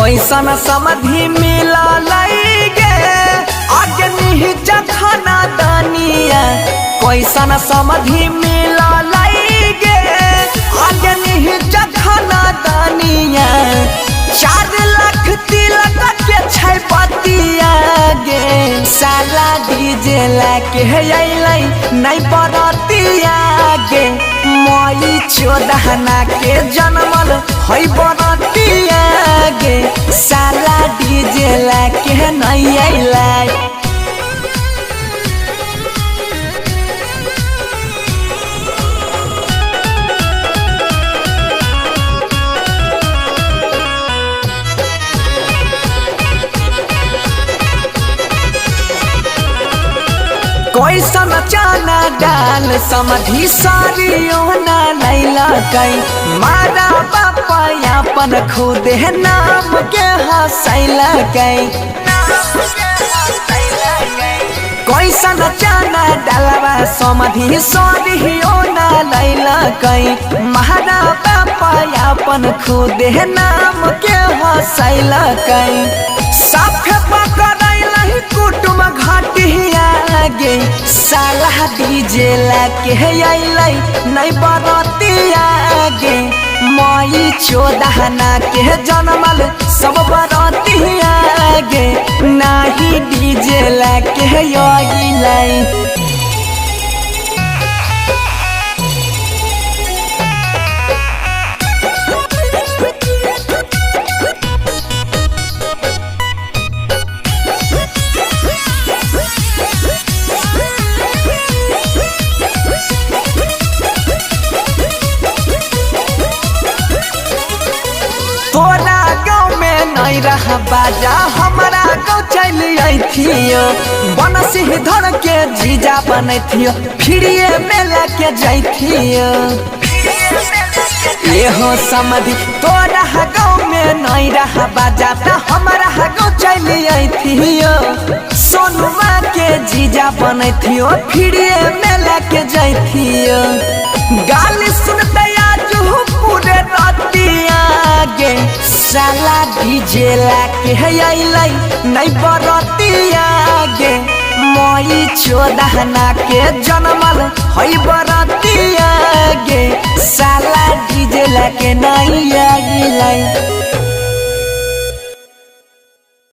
कैसन समधि मिलल गे अग्नि जखना दानिया कैसन समधि मिलल गे अग्नि जखना दानिया 4 लाख तिलक के छै पतिया गे साला डीजे लाके अइलै नै बरतिया गे मई 14 के जन्मल है बरतिया गे साला डीजे लाके नै अइलै। कैसन चना डाल समधि सारियो ना लैलकै मारा बापा अपन खुद नाम के हंसैलकै। कैसन चना डालवा समधि सारियो ना लैलकै मारा बापा अपन खुद नाम के हंसैलकै। साफ पकड़ैलहि कुटुम घटिया गे साला डीजे लाके अइलै नै बरतिया गे मई 14 के जन्मल सब बरतिया गे नाही डीजे लाके अइलै। तोरा गाँव में नहीं रहा बाजा हमारा गाँव चल अइथियो बनसिंहधर के जीजा बनैथियो फिरिए मेला के जैथियो। एहो समधि तोरा गाँव में नहीं रहा बाजा त हमारा गाँव चल अइथियो सोनुमा के जीजा बनैथियो फिरिए मेला के जैथियो। गाली सुनते आज पूरे रतिया गे साला डीजे लाके अइलै नै बरतिया गे मई 14 के जन्मल है बरतिया गे साला डीजे लाके नै अइलै।